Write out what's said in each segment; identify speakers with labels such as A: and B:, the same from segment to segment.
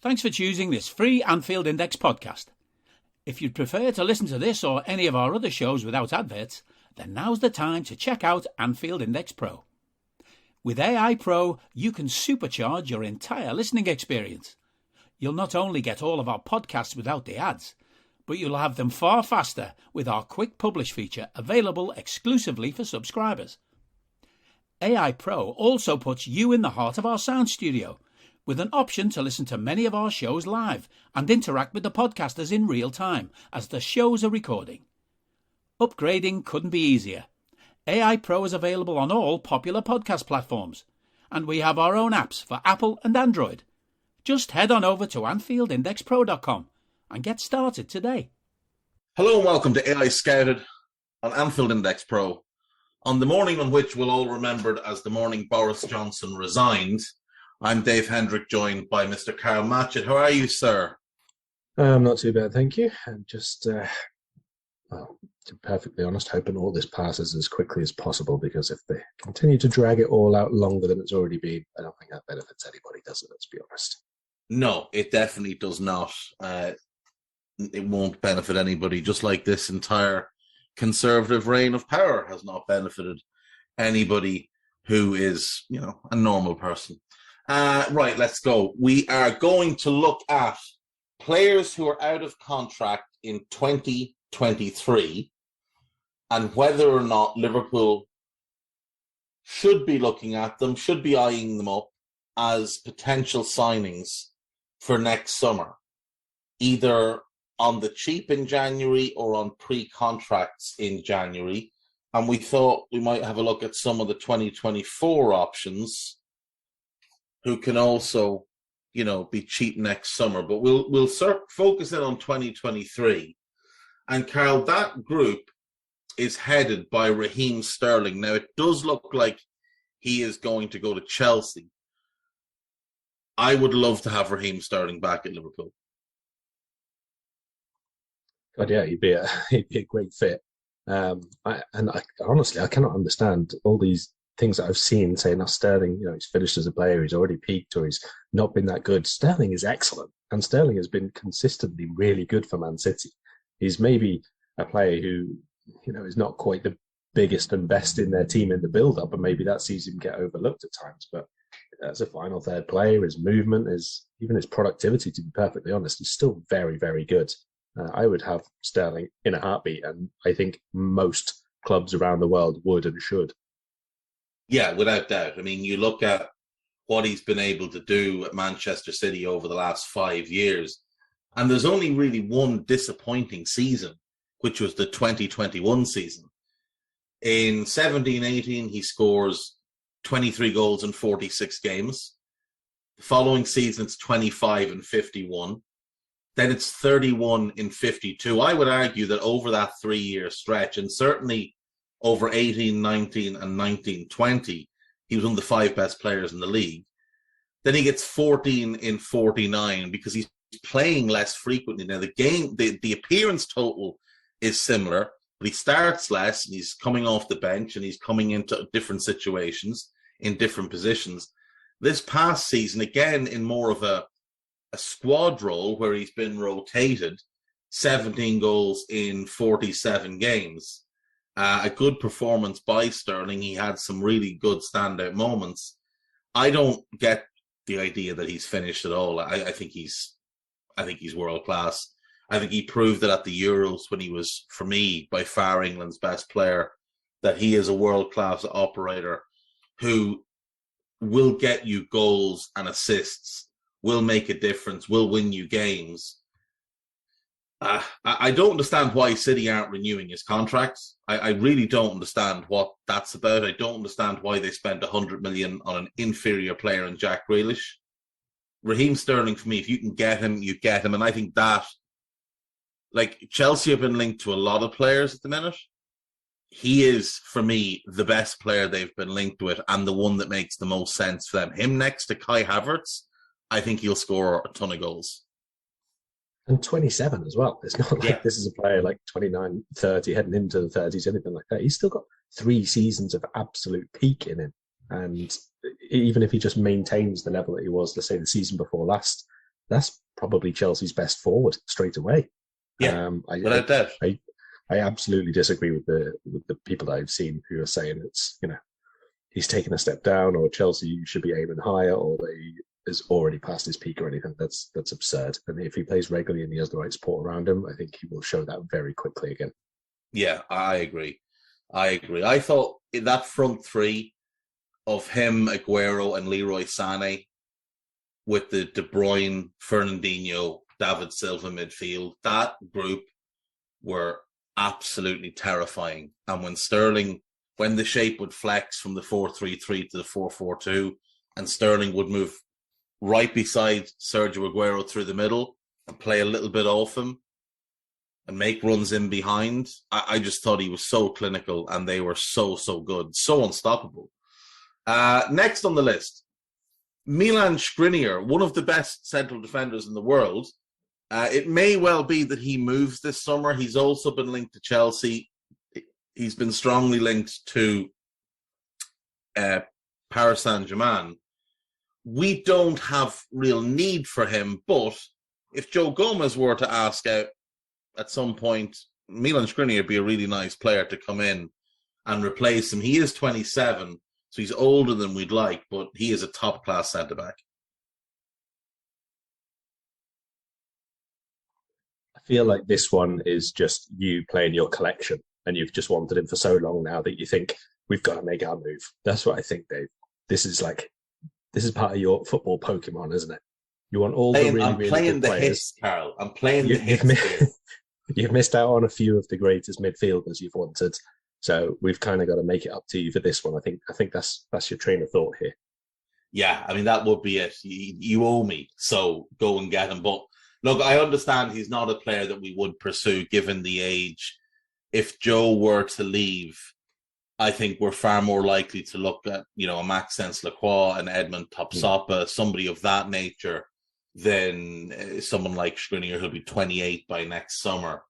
A: Thanks for choosing this free Anfield Index podcast. If you'd prefer to listen to this or any of our other shows without adverts, then now's the time to check out Anfield Index Pro. With AI Pro, you can supercharge your entire listening experience. You'll not only get all of our podcasts without the ads, but you'll have them far faster with our quick publish feature available exclusively for subscribers. AI Pro also puts you in the heart of our sound studio, with an option to listen to many of our shows live and interact with the podcasters in real time as the shows are recording. Upgrading couldn't be easier. AI Pro is available on all popular podcast platforms, and we have our own apps for Apple and Android. Just head on over to AnfieldIndexPro.com and get started today.
B: Hello and welcome to AI Scouted on Anfield Index Pro. On the morning on which we'll all remember as the morning Boris Johnson resigned, I'm Dave Hendrick, joined by Mr. Karl. How are you, sir?
C: I'm not too bad, thank you. I'm just, to be perfectly honest, hoping all this passes as quickly as possible, because if they continue to drag it all out longer than it's already been, I don't think that benefits anybody, does it? Let's be honest.
B: No, it definitely does not. It won't benefit anybody, just like this entire Conservative reign of power has not benefited anybody who is, a normal person. Right, let's go. We are going to look at players who are out of contract in 2023 and whether or not Liverpool should be looking at them, should be eyeing them up as potential signings for next summer, either on the cheap in January or on pre-contracts in January. And we thought we might have a look at some of the 2024 options who can also, be cheap next summer. But we'll focus in on 2023. And Karl, that group is headed by Raheem Sterling. Now, it does look like he is going to go to Chelsea. I would love to have Raheem Sterling back at Liverpool.
C: God, yeah, he'd be a great fit. Honestly, I cannot understand all these things that I've seen saying, Sterling, he's finished as a player, he's already peaked, or he's not been that good. Sterling is excellent, and Sterling has been consistently really good for Man City. He's maybe a player who, is not quite the biggest and best in their team in the build-up, and maybe that sees him get overlooked at times. But as a final third player, his movement, even his productivity, to be perfectly honest, is still very, very good. I would have Sterling in a heartbeat, and I think most clubs around the world would and should.
B: Yeah, without doubt. I mean, you look at what he's been able to do at Manchester City over the last 5 years, and there's only really one disappointing season, which was the 2021 season. In 17-18, he scores 23 goals in 46 games. The following season, it's 25 and 51. Then it's 31 in 52. I would argue that over that 3-year stretch, and certainly over 18-19 and 19-20, he was one of the 5 best players in the league. Then he gets 14 in 49 because he's playing less frequently. Now, the appearance total is similar, but he starts less, and he's coming off the bench, and he's coming into different situations in different positions. This past season, again, in more of a squad role where he's been rotated, 17 goals in 47 games. A good performance by Sterling. He had some really good standout moments. I don't get the idea that he's finished at all. I think he's world class. I think he proved it at the Euros when he was, for me, by far England's best player, that he is a world class operator who will get you goals and assists, will make a difference, will win you games. I don't understand why City aren't renewing his contract. I really don't understand what that's about. I don't understand why they spent 100 million on an inferior player in Jack Grealish. Raheem Sterling, for me, if you can get him, you get him. And I think that, Chelsea have been linked to a lot of players at the minute. He is, for me, the best player they've been linked with and the one that makes the most sense for them. Him next to Kai Havertz, I think he'll score a ton of goals.
C: And 27 as well. It's not like this is a player like 29, 30, heading into the 30s, anything like that. He's still got 3 seasons of absolute peak in him. And even if he just maintains the level that he was, let's say, the season before last, that's probably Chelsea's best forward straight away.
B: Yeah, without doubt.
C: I absolutely disagree with the people that I've seen who are saying it's, he's taken a step down, or Chelsea should be aiming higher, or they has already passed his peak or anything. That's absurd. And if he plays regularly and he has the right support around him, I think he will show that very quickly again.
B: Yeah, I agree. I thought in that front three of him, Aguero, and Leroy Sané, with the De Bruyne, Fernandinho, David Silva midfield, that group were absolutely terrifying. And when the shape would flex from the 4-3-3 to the 4-4-2, and Sterling would move right beside Sergio Aguero through the middle and play a little bit off him and make runs in behind, I just thought he was so clinical, and they were so good, so unstoppable. Next on the list, Milan Skriniar, one of the best central defenders in the world. It may well be that he moves this summer. He's also been linked to Chelsea. He's been strongly linked to Paris Saint-Germain. We don't have real need for him, but if Joe Gomez were to ask out at some point, Milan Skriniar would be a really nice player to come in and replace him. He is 27, so he's older than we'd like, but he is a top-class centre-back.
C: I feel like this one is just you playing your collection, and you've just wanted him for so long now that you think, we've got to make our move. That's what I think, Dave. This is part of your football Pokemon, isn't it? You want all the really good players.
B: Hits, Karl. I'm playing the hits.
C: You've missed out on a few of the greatest midfielders you've wanted. So we've kind of got to make it up to you for this one. I think that's your train of thought here.
B: Yeah, I mean, that would be it. You owe me, so go and get him. But look, I understand he's not a player that we would pursue given the age. If Joe were to leave, I think we're far more likely to look at, a Maxence Lacroix and Edmond Topsapa, somebody of that nature, than someone like Skriniar who'll be 28 by next summer.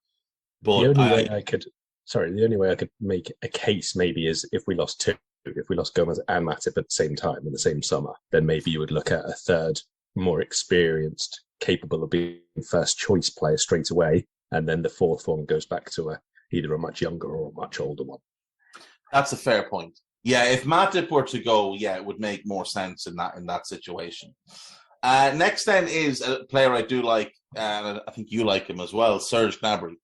B: But
C: the only way I could make a case maybe is if we lost two. If we lost Gomez and Matip at the same time in the same summer, then maybe you would look at a third, more experienced, capable of being first choice player straight away, and then the fourth one goes back to either a much younger or a much older one. That's
B: a fair point. Yeah, if Matip were to go, it would make more sense in that situation. Next then is a player I do like, and I think you like him as well, Serge Gnabry.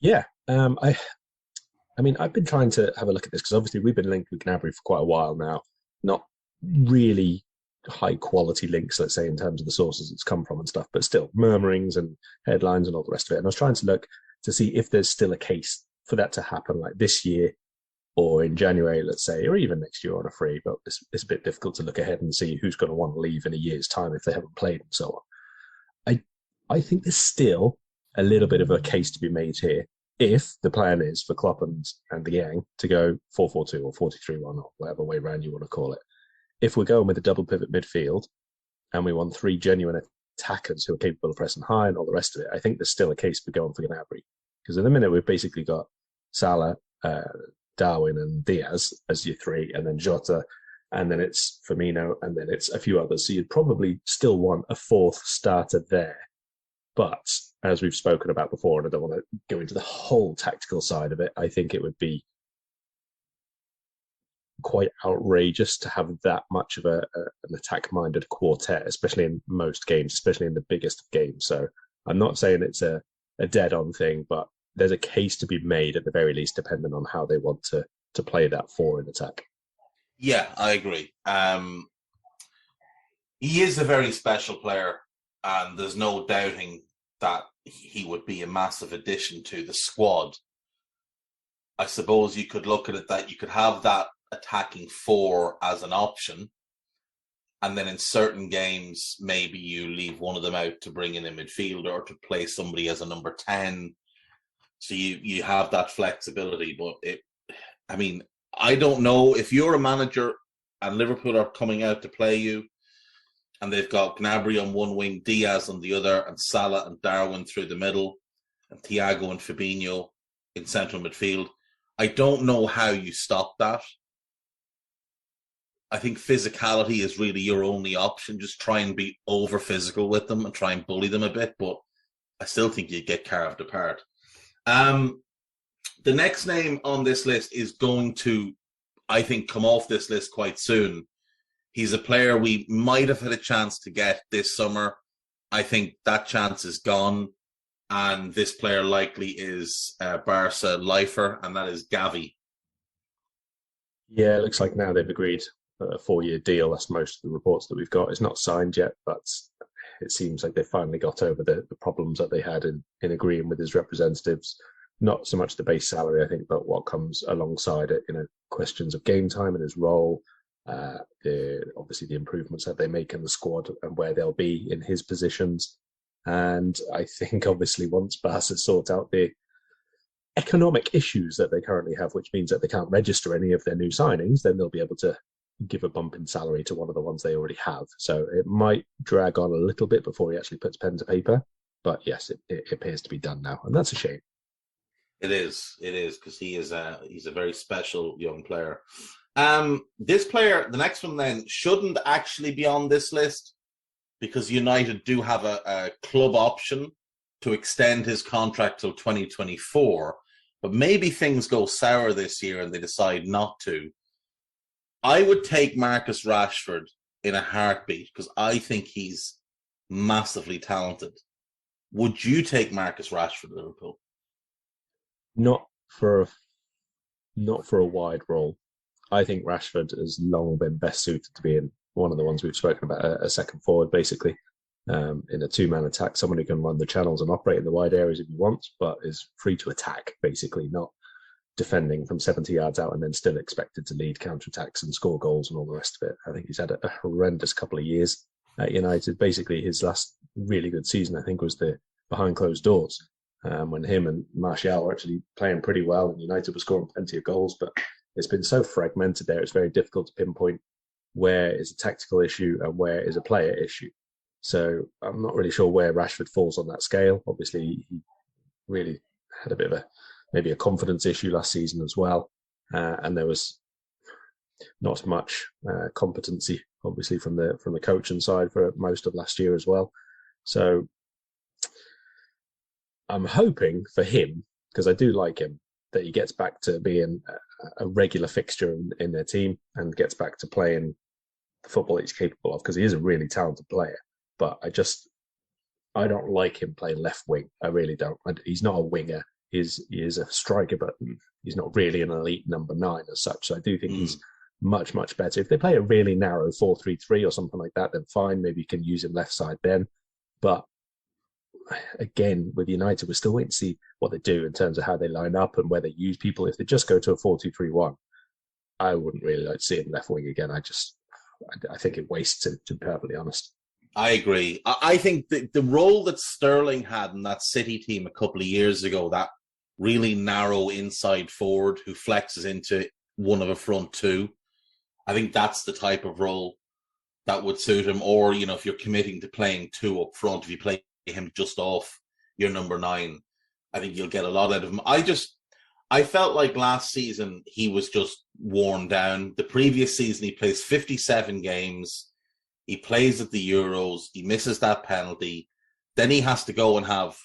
C: Yeah, I mean, I've been trying to have a look at this because obviously we've been linked with Gnabry for quite a while now. Not really high quality links, let's say, in terms of the sources it's come from and stuff, but still murmurings and headlines and all the rest of it. And I was trying to look to see if there's still a case for that to happen, like this year or in January, let's say, or even next year on a free. But it's a bit difficult to look ahead and see who's going to want to leave in a year's time if they haven't played and so on. I think there's still a little bit of a case to be made here if the plan is for Klopp and the gang to go 4-4-2 or 4-3-1 or whatever way round you want to call it. If we're going with a double pivot midfield and we want three genuine attackers who are capable of pressing high and all the rest of it, I think there's still a case for going for Gnabry. Because at the minute we've basically got Salah, Darwin and Diaz as your three, and then Jota, and then it's Firmino, and then it's a few others. So you'd probably still want a fourth starter there. But as we've spoken about before, and I don't want to go into the whole tactical side of it, I think it would be quite outrageous to have that much of an attack-minded quartet, especially in most games, especially in the biggest of games. So I'm not saying it's a dead-on thing, but there's a case to be made at the very least, depending on how they want to play that four in attack.
B: Yeah, I agree. He is a very special player, and there's no doubting that he would be a massive addition to the squad. I suppose you could look at it that you could have that attacking four as an option, and then in certain games, maybe you leave one of them out to bring in a midfielder or to play somebody as a number 10. So you have that flexibility. But I don't know if you're a manager and Liverpool are coming out to play you, and they've got Gnabry on one wing, Diaz on the other, and Salah and Darwin through the middle, and Thiago and Fabinho in central midfield. I don't know how you stop that. I think physicality is really your only option. Just try and be over physical with them and try and bully them a bit, but I still think you get carved apart. The next name on this list is going to, I think, come off this list quite soon. He's a player we might have had a chance to get this summer. I think that chance is gone. And this player likely is Barca lifer, and that is Gavi.
C: Yeah, it looks like now they've agreed a 4-year deal. That's most of the reports that we've got. It's not signed yet, but it seems like they finally got over the problems that they had in agreeing with his representatives. Not so much the base salary, I think, but what comes alongside it, questions of game time and his role, obviously the improvements that they make in the squad and where they'll be in his positions. And I think, obviously, once Barca sort out the economic issues that they currently have, which means that they can't register any of their new signings, then they'll be able to give a bump in salary to one of the ones they already have. So it might drag on a little bit before he actually puts pen to paper. But yes, it appears to be done now. And that's a shame.
B: It is, because he's a very special young player. This player, the next one then, shouldn't actually be on this list because United do have a club option to extend his contract till 2024. But maybe things go sour this year and they decide not to. I would take Marcus Rashford in a heartbeat because I think he's massively talented. Would you take Marcus Rashford at Liverpool?
C: Not for a wide role. I think Rashford has long been best suited to being one of the ones we've spoken about, a second forward, basically, in a two-man attack, someone who can run the channels and operate in the wide areas if he wants, but is free to attack, basically, not defending from 70 yards out and then still expected to lead counterattacks and score goals and all the rest of it. I think he's had a horrendous couple of years at United. Basically, his last really good season, I think, was the behind closed doors, when him and Martial were actually playing pretty well and United were scoring plenty of goals, but it's been so fragmented there, it's very difficult to pinpoint where is a tactical issue and where is a player issue. So I'm not really sure where Rashford falls on that scale. Obviously, he really had a bit of maybe a confidence issue last season as well. And there was not much competency, obviously, from the coaching side for most of last year as well. So I'm hoping for him, because I do like him, that he gets back to being a regular fixture in their team and gets back to playing the football he's capable of, because he is a really talented player. But I don't like him playing left wing. I really don't. He's not a winger. He is a striker, but he's not really an elite number 9 as such. So I do think he's much, much better. If they play a really narrow 4-3-3 or something like that, then fine. Maybe you can use him left side then. But again, with United, we're still waiting to see what they do in terms of how they line up and where they use people. If they just go to a 4-2-3-1, I wouldn't really like to see him left wing again. I think it wastes it, to be perfectly honest.
B: I agree. I think the role that Sterling had in that City team a couple of years ago, that really narrow inside forward who flexes into one of a front two, I think that's the type of role that would suit him. Or, if you're committing to playing 2 up front, if you play him just off your number 9, I think you'll get a lot out of him. I felt like last season he was just worn down. The previous season he plays 57 games. He plays at the Euros. He misses that penalty. Then he has to go and have,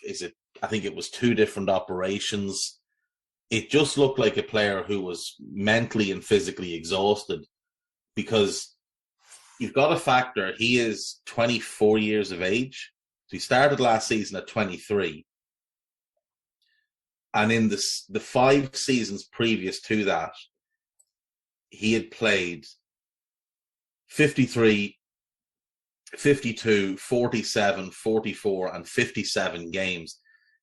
B: I think it was 2 different operations. It just looked like a player who was mentally and physically exhausted, because you've got to factor he is 24 years of age. So he started last season at 23. And in the 5 seasons previous to that, he had played 53, 52, 47, 44, and 57 games.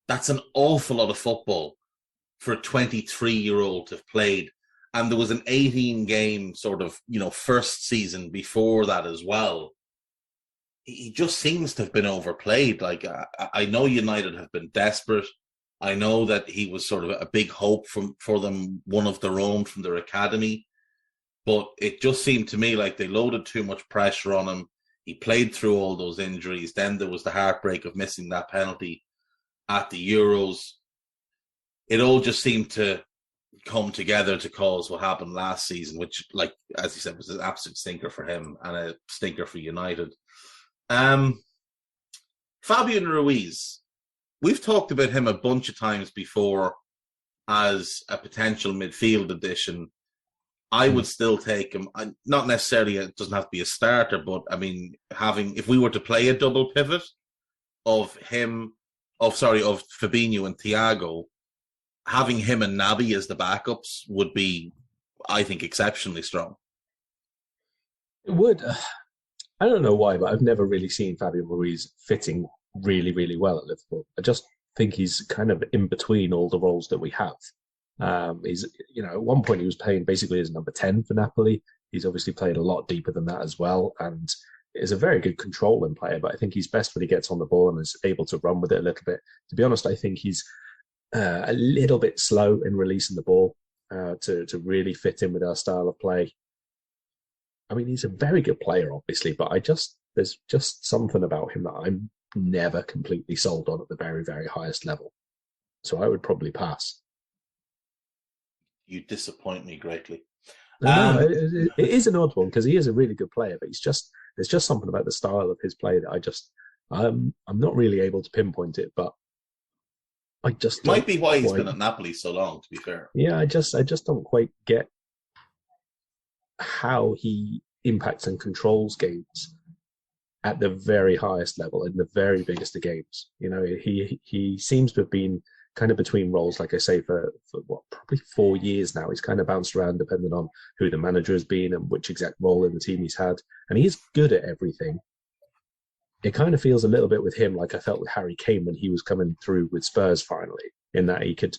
B: That's an awful lot of football for a 23-year-old to have played. And there was an 18-game sort of, first season before that as well. He just seems to have been overplayed. Like, I know United have been desperate. I know that he was sort of a big hope for them, one of their own from their academy. But it just seemed to me like they loaded too much pressure on him. He played through all those injuries. Then there was the heartbreak of missing that penalty at the Euros. It all just seemed to come together to cause what happened last season, which, like as you said, was an absolute stinker for him and a stinker for United. Fabian Ruiz, we've talked about him a bunch of times before as a potential midfield addition. I would still take him. Not necessarily, it doesn't have to be a starter, but I mean, if we were to play a double pivot of Fabinho and Thiago, having him and Naby as the backups would be, I think, exceptionally strong.
C: It would. I don't know why, but I've never really seen Fabian Ruiz fitting really, really well at Liverpool. I just think he's kind of in between all the roles that we have. He's, at one point he was playing basically as number 10 for Napoli. He's obviously played a lot deeper than that as well, and is a very good controlling player. But I think he's best when he gets on the ball and is able to run with it a little bit. To be honest, I think he's a little bit slow in releasing the ball to really fit in with our style of play. I mean, he's a very good player, obviously, but there's just something about him that I'm never completely sold on at the very, very highest level. So I would probably pass.
B: You disappoint me greatly.
C: No, it is an odd one because he is a really good player, but there's just something about the style of his play that I'm not really able to pinpoint it, but I just
B: might be why he's been at Napoli so long, to be fair.
C: Yeah, I just don't quite get how he impacts and controls games at the very highest level in the very biggest of games. He seems to have been kind of between roles, like I say, for probably 4 years now. He's kind of bounced around depending on who the manager has been and which exact role in the team he's had. And he's good at everything. It kind of feels a little bit with him like I felt with Harry Kane when he was coming through with Spurs finally, in that he could,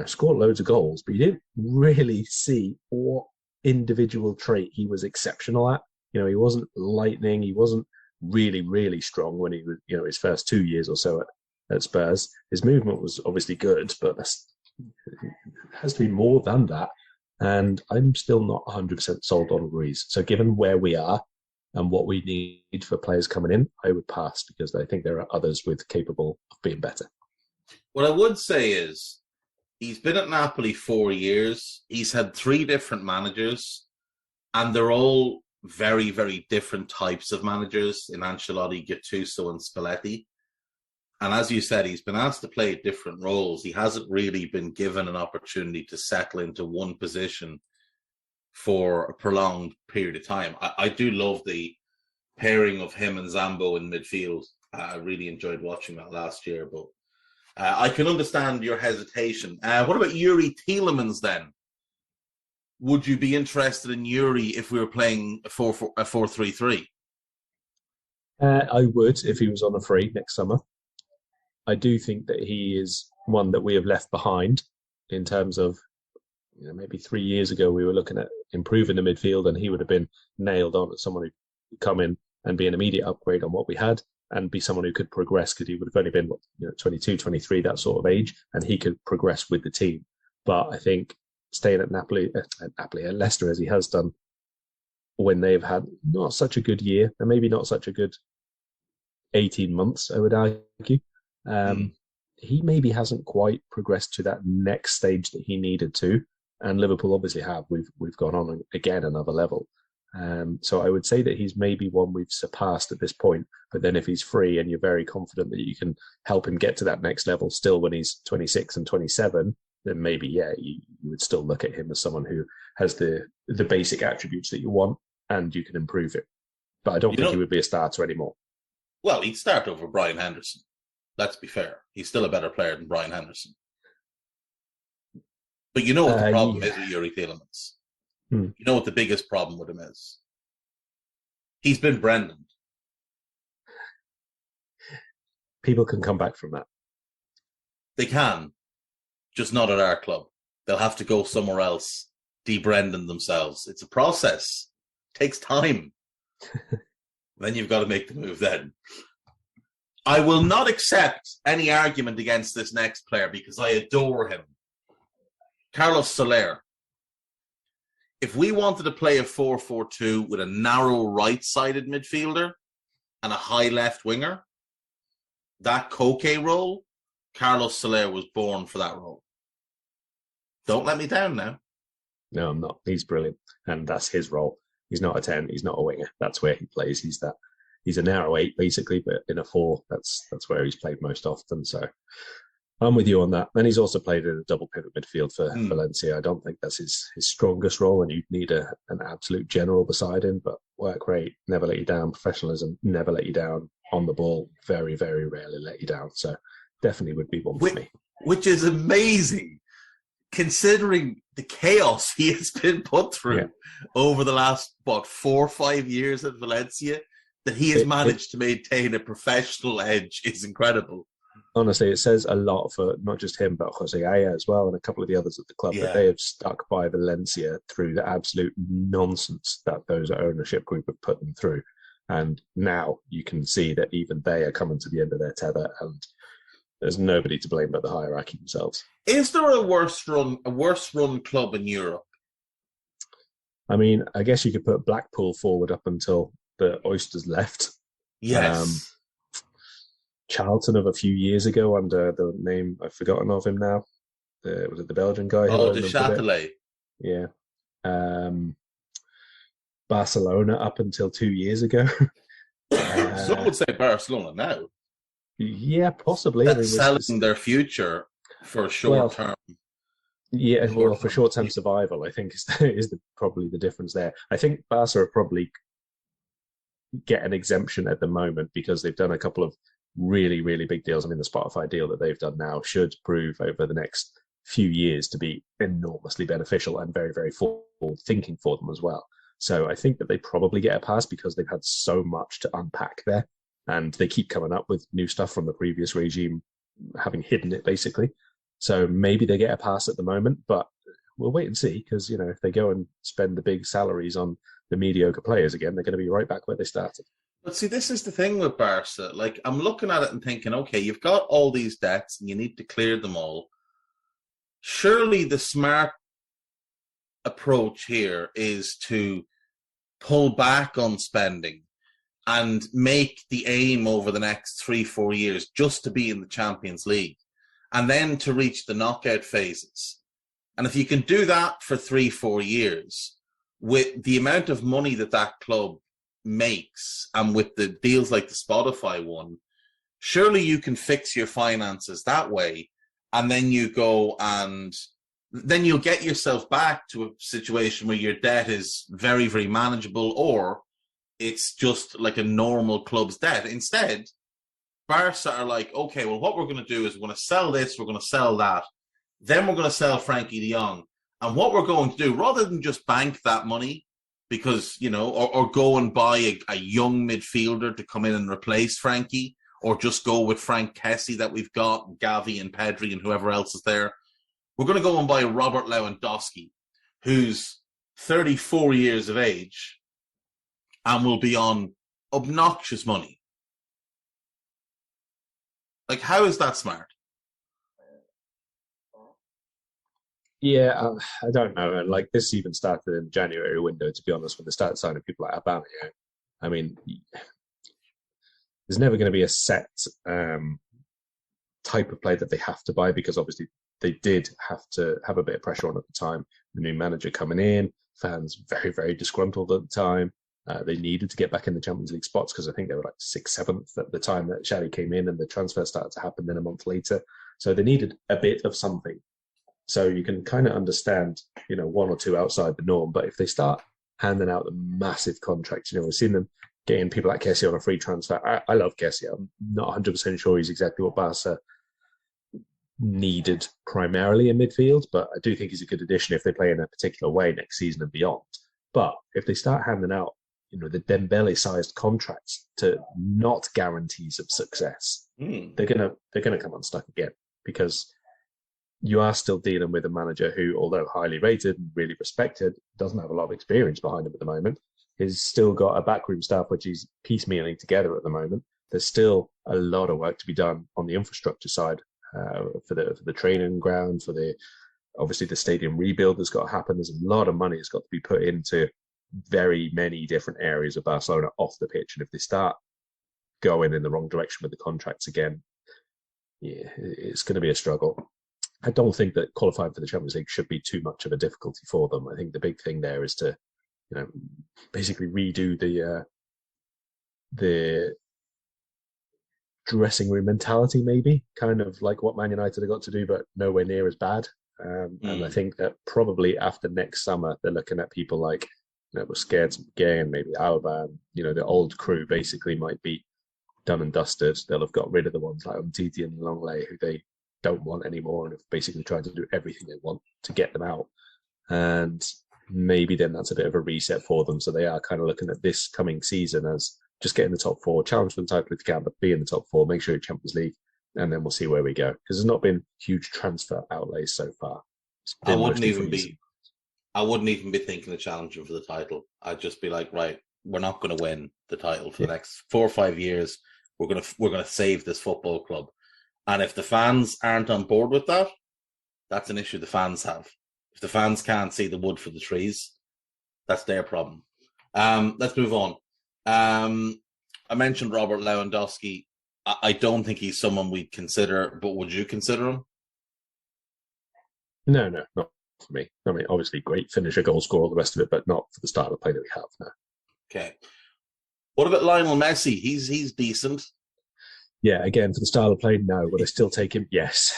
C: score loads of goals, but you didn't really see what individual trait he was exceptional at. He wasn't lightning. He wasn't really, really strong when he was, his first 2 years or so at Spurs. His movement was obviously good, but it has to be more than that. And I'm still not 100% sold on Ruiz. So given where we are and what we need for players coming in, I would pass because I think there are others capable of being better.
B: What I would say is he's been at Napoli 4 years. He's had 3 different managers, and they're all very, very different types of managers in Ancelotti, Gattuso, and Spalletti. And as you said, he's been asked to play different roles. He hasn't really been given an opportunity to settle into one position for a prolonged period of time. I do love the pairing of him and Zambo in midfield. I really enjoyed watching that last year, but I can understand your hesitation. What about Yuri Tielemans then? Would you be interested in Yuri if we were playing a 4-3-3?
C: I would if he was on a free next summer. I do think that he is one that we have left behind in terms of, maybe 3 years ago we were looking at improving the midfield and he would have been nailed on as someone who could come in and be an immediate upgrade on what we had and be someone who could progress because he would have only been 22, 23, that sort of age, and he could progress with the team. But I think staying at Leicester as he has done when they've had not such a good year and maybe not such a good 18 months, I would argue, he maybe hasn't quite progressed to that next stage that he needed to. And Liverpool obviously have. We've gone on again another level. So I would say that he's maybe one we've surpassed at this point. But then if he's free and you're very confident that you can help him get to that next level still when he's 26 and 27, then maybe, you would still look at him as someone who has the basic attributes that you want and you can improve it. But I don't think he would be a starter anymore.
B: Well, he'd start over Brian Henderson. Let's be fair. He's still a better player than Brian Henderson. But you know what the problem is with Yuri Tielemans? You know what the biggest problem with him is? He's been Brendan.
C: People can come back from that.
B: They can. Just not at our club. They'll have to go somewhere else, de-Brendan themselves. It's a process. It takes time. Then you've got to make the move then. I will not accept any argument against this next player because I adore him. Carlos Soler. If we wanted to play a 4-4-2 with a narrow right-sided midfielder and a high left winger, that Koke role, Carlos Soler was born for that role. Don't let me down now.
C: No, I'm not. He's brilliant, and that's his role. He's not a 10. He's not a winger. That's where he plays. He's that. He's a narrow 8 basically, but in a 4, that's where he's played most often. So I'm with you on that. And he's also played in a double pivot midfield for Valencia. I don't think that's his strongest role, and you'd need an absolute general beside him. But work rate, never let you down. Professionalism, never let you down. On the ball, very, very rarely let you down. So definitely would be one for me.
B: Which is amazing, considering the chaos he has been put through over the last, 4 or 5 years at Valencia, that he has managed to maintain a professional edge is incredible.
C: Honestly, it says a lot for not just him, but Jose Aya as well, and a couple of the others at the club, that they have stuck by Valencia through the absolute nonsense that those ownership group have put them through. And now you can see that even they are coming to the end of their tether, and there's nobody to blame but the hierarchy themselves.
B: Is there a worse run club in Europe?
C: I mean, I guess you could put Blackpool forward up until the Oysters left.
B: Yes.
C: Charlton of a few years ago under the name, I've forgotten of him now. Was it the Belgian guy?
B: Oh, De Châtelet.
C: Yeah. Barcelona up until 2 years ago.
B: Some would say Barcelona now.
C: Yeah, possibly.
B: That's selling their future for short term.
C: Yeah, well, for short-term survival, I think is probably the difference there. I think Barca are probably get an exemption at the moment because they've done a couple of really, really big deals. I mean, the Spotify deal that they've done now should prove over the next few years to be enormously beneficial and very, very forward-thinking for them as well. So I think that they probably get a pass because they've had so much to unpack there, and they keep coming up with new stuff from the previous regime, having hidden it basically. So maybe they get a pass at the moment, but we'll wait and see because, if they go and spend the big salaries on the mediocre players again, they're going to be right back where they started.
B: But see, this is the thing with Barca. Like, I'm looking at it and thinking, okay, you've got all these debts and you need to clear them all. Surely the smart approach here is to pull back on spending and make the aim over the next 3-4 years just to be in the Champions League and then to reach the knockout phases. And if you can do that for 3-4 years, with the amount of money that club makes and with the deals like the Spotify one, surely you can fix your finances that way. And then you go and then you'll get yourself back to a situation where your debt is very, very manageable, or it's just like a normal club's debt. Instead, Barca are like, okay, well, what we're going to do is we're going to sell this, we're going to sell that, then we're going to sell Frankie de Jong. And what we're going to do, rather than just bank that money, because, or go and buy a young midfielder to come in and replace Frankie, or just go with Frank Kessie that we've got, Gavi and Pedri and whoever else is there, we're going to go and buy Robert Lewandowski, who's 34 years of age and will be on obnoxious money. Like, how is that smart?
C: Yeah, I don't know. Like, this even started in the January window, to be honest, when they started signing people like Aubameyang. I mean, there's never going to be a set type of play that they have to buy, because obviously they did have to have a bit of pressure on at the time. The new manager coming in, fans very, very disgruntled at the time. They needed to get back in the Champions League spots because I think they were like 6th, 7th at the time that Xavi came in, and the transfer started to happen then a month later. So they needed a bit of something. So you can kind of understand, 1 or 2 outside the norm. But if they start handing out the massive contracts, we've seen them getting people like Kessie on a free transfer. I love Kessie. I'm not 100% sure he's exactly what Barca needed primarily in midfield, but I do think he's a good addition if they play in a particular way next season and beyond. But if they start handing out, the Dembele-sized contracts to not guarantees of success, they're gonna come unstuck again, because you are still dealing with a manager who, although highly rated and really respected, doesn't have a lot of experience behind him at the moment. He's still got a backroom staff which he's piecemealing together at the moment. There's still a lot of work to be done on the infrastructure side, for the training ground, obviously the stadium rebuild that's got to happen. There's a lot of money that's got to be put into very many different areas of Barcelona off the pitch. And if they start going in the wrong direction with the contracts again, yeah, it's going to be a struggle. I don't think that qualifying for the Champions League should be too much of a difficulty for them. I think the big thing there is to, basically redo the dressing room mentality, maybe kind of like what Man United have got to do, but nowhere near as bad. And I think that probably after next summer, they're looking at people like, we're scared again, maybe Alban, the old crew basically might be done and dusted. They'll have got rid of the ones like Umtiti and Longley who they don't want anymore and have basically tried to do everything they want to get them out. And maybe then that's a bit of a reset for them. So they are kind of looking at this coming season as just get in the top four, challenge for the title if you can, but be in the top four, make sure you're Champions League, and then we'll see where we go. Because there's not been huge transfer outlays so far.
B: I wouldn't even be thinking of challenging for the title. I'd just be like, right, we're not going to win the title for the next 4 or 5 years. We're going to save this football club. And if the fans aren't on board with that, that's an issue the fans have. If the fans can't see the wood for the trees, that's their problem. Let's move on. I mentioned Robert Lewandowski. I don't think he's someone we'd consider, but would you consider him?
C: No, not for me. I mean, obviously, great finisher, goal scorer, all the rest of it, but not for the style of play that we have. No.
B: Okay. What about Lionel Messi? He's decent.
C: Yeah, again, for the style of play, no. Would I still take him? Yes.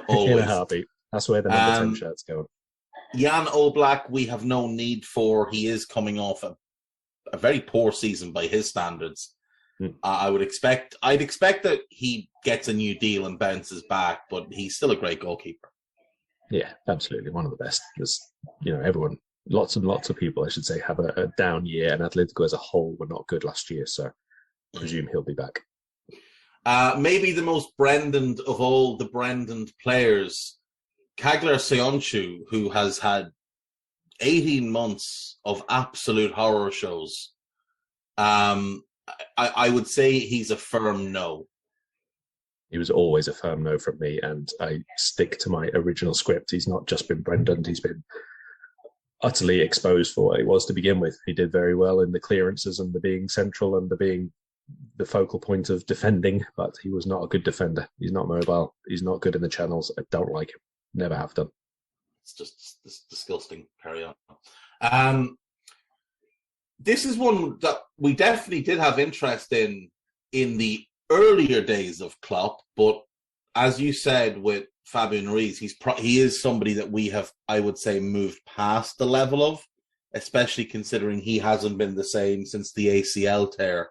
B: Always.
C: In a heartbeat. That's where the number 10 shirt's going.
B: Jan Oblak, we have no need for. He is coming off a very poor season by his standards. I'd expect that he gets a new deal and bounces back, but he's still a great goalkeeper.
C: Yeah, absolutely. One of the best. There's, everyone, lots and lots of people, I should say, have a down year, and Atletico as a whole were not good last year, so I presume he'll be back.
B: Maybe the most Brendan of all the Brendan players, Kagler Soyuncu, who has had 18 months of absolute horror shows. I would say he's a firm no.
C: He was always a firm no from me, and I stick to my original script. He's not just been Brendan, he's been utterly exposed for what he was to begin with. He did very well in the clearances and the being central and the being the focal point of defending, but he was not a good defender. He's not mobile. He's not good in the channels. I don't like him. Never have done.
B: It's just disgusting. Carry on. This is one that we definitely did have interest in the earlier days of Klopp, but as you said with Fabian Ruiz, he is somebody that we have, I would say, moved past the level of, especially considering he hasn't been the same since the ACL tear.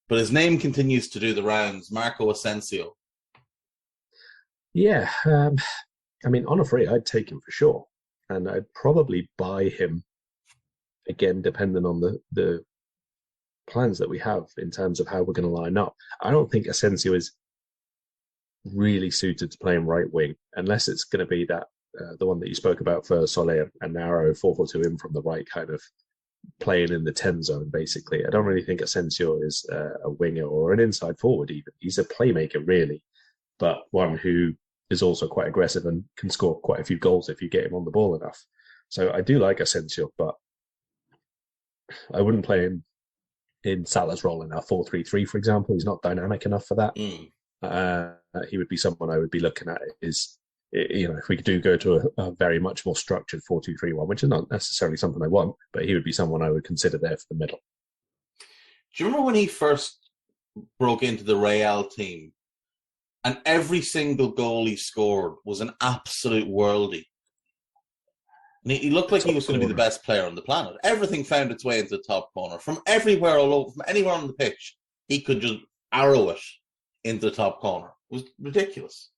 B: But his name continues to do the rounds, Marco Asensio.
C: Yeah, I mean, on a free, I'd take him for sure. And I'd probably buy him, again, depending on the plans that we have in terms of how we're going to line up. I don't think Asensio is really suited to playing right wing, unless it's going to be that the one that you spoke about for Soler, a narrow 4-4-2 in from the right, kind of playing in the 10 zone, basically. I don't really think Asensio is a winger or an inside forward even. He's a playmaker, really, but one who is also quite aggressive and can score quite a few goals if you get him on the ball enough. So I do like Asensio, but I wouldn't play him in Salah's role in our 4-3-3, for example. He's not dynamic enough for that. He would be someone I would be looking at is, if we do go to a very much more structured 4-2-3-1, which is not necessarily something I want, but he would be someone I would consider there for the middle.
B: Do you remember when he first broke into the Real team and every single goal he scored was an absolute worldie? And he looked like he was going to be the best player on the planet. Everything found its way into the top corner. From everywhere all over, from anywhere on the pitch, he could just arrow it into the top corner. It was ridiculous.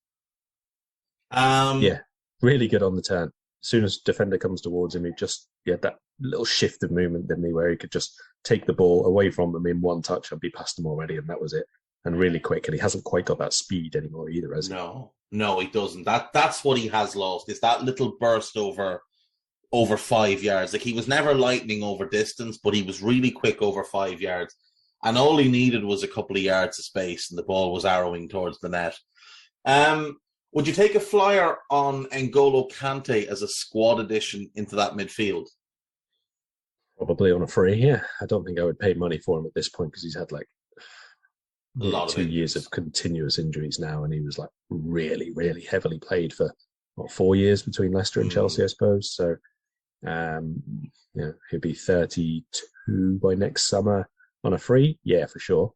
C: Yeah, really good on the turn. As soon as defender comes towards him, he had that little shift of movement, didn't he, where he could just take the ball away from them in one touch and be past them already, and that was it. And really quick, and he hasn't quite got that speed anymore either, has he?
B: No, he doesn't. That's what he has lost, is that little burst over 5 yards. Like, he was never lightning over distance, but he was really quick over 5 yards. And all he needed was a couple of yards of space, and the ball was arrowing towards the net. Would you take a flyer on N'Golo Kante as a squad addition into that midfield?
C: Probably on a free, yeah. I don't think I would pay money for him at this point because he's had
B: A lot of
C: 2 years
B: injuries.
C: of continuous injuries now, and he was like really, really heavily played for 4 years between Leicester and Chelsea, I suppose. So, um, he'll be 32 by next summer on a free, yeah, for sure.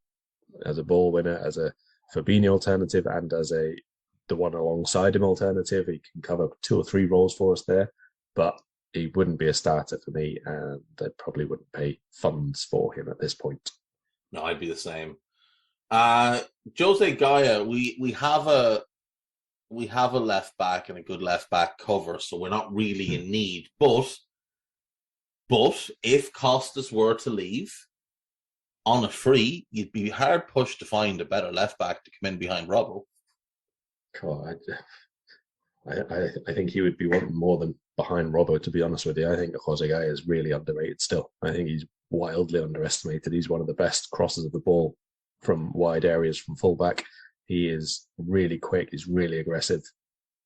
C: As a ball winner, as a Fabinho alternative, and as the one alongside him alternative, he can cover 2 or 3 roles for us there. But he wouldn't be a starter for me, and they probably wouldn't pay funds for him at this point.
B: No, I'd be the same. Jose Gaia, we have a left back and a good left back cover, so we're not really in need. But if Costas were to leave on a free, you'd be hard pushed to find a better left back to come in behind Robbo.
C: God, I think he would be wanting more than behind Robbo, to be honest with you. I think Jose Gaia is really underrated still. I think he's wildly underestimated. He's one of the best crossers of the ball from wide areas from fullback. He is really quick. He's really aggressive.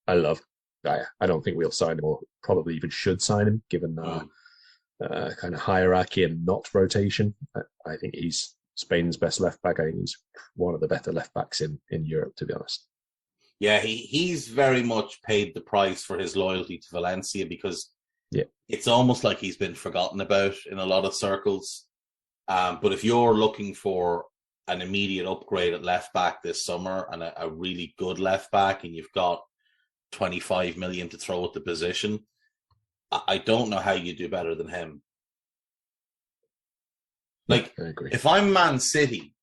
C: I love Gaia. I don't think we'll sign him, or probably even should sign him, given kind of hierarchy and not rotation. I think he's Spain's best left back. I think he's one of the better left backs in Europe, to be honest.
B: Yeah, he's very much paid the price for his loyalty to Valencia, because it's almost like he's been forgotten about in a lot of circles. But if you're looking for an immediate upgrade at left back this summer, and a really good left back, and you've got 25 million to throw at the position, I don't know how you do better than him. Like,
C: I agree.
B: If I'm Man City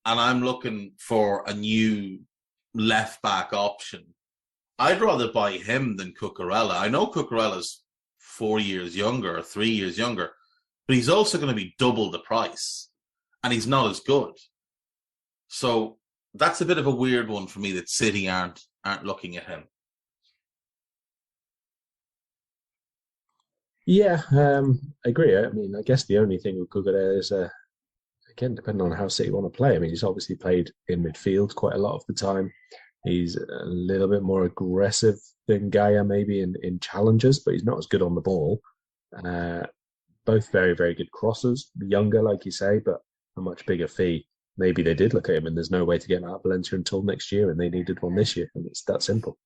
B: and I'm looking for a new left back option, I'd rather buy him than Cucurella. I know Cucurella's 4 years younger, or 3 years younger, but he's also going to be double the price, and he's not as good. So that's a bit of a weird one for me, that City aren't looking at him.
C: Yeah, I agree. I mean, I guess the only thing with Cucurella is, again, depending on how City want to play. I mean, he's obviously played in midfield quite a lot of the time. He's a little bit more aggressive than Gaia maybe in challenges, but he's not as good on the ball. Both very, very good crossers. Younger, like you say, but a much bigger fee. Maybe they did look at him and there's no way to get him out of Valencia until next year, and they needed one this year, and it's that simple.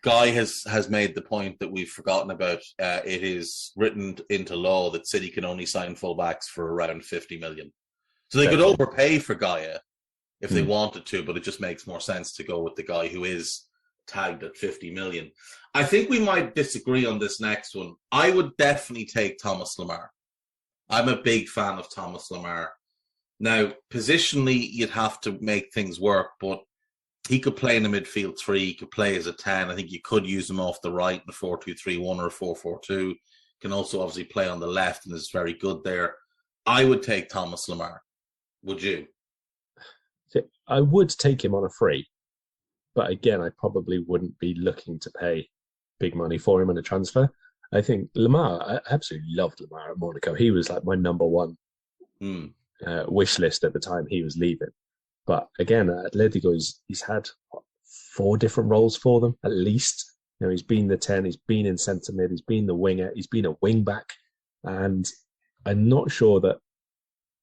B: Guy has made the point that we've forgotten about. It is written into law that City can only sign fullbacks for around 50 million. So they could overpay for Gaia if they wanted to, but it just makes more sense to go with the guy who is tagged at 50 million. I think we might disagree on this next one. I would definitely take Thomas Lemar. I'm a big fan of Thomas Lemar. Now, positionally, you'd have to make things work, but he could play in the midfield 3. He could play as a 10. I think you could use him off the right in the 4-2-3-1 or 4-4-2. Can also obviously play on the left and is very good there. I would take Thomas Lemar. Would you?
C: I would take him on a free, but again, I probably wouldn't be looking to pay big money for him in a transfer. I think Lemar, I absolutely loved Lemar at Monaco. He was like my number one wish list at the time he was leaving. But again, at Atletico, he's had 4 different roles for them, at least. You know, he's been the 10, he's been in centre mid, he's been the winger, he's been a wing back. And I'm not sure that,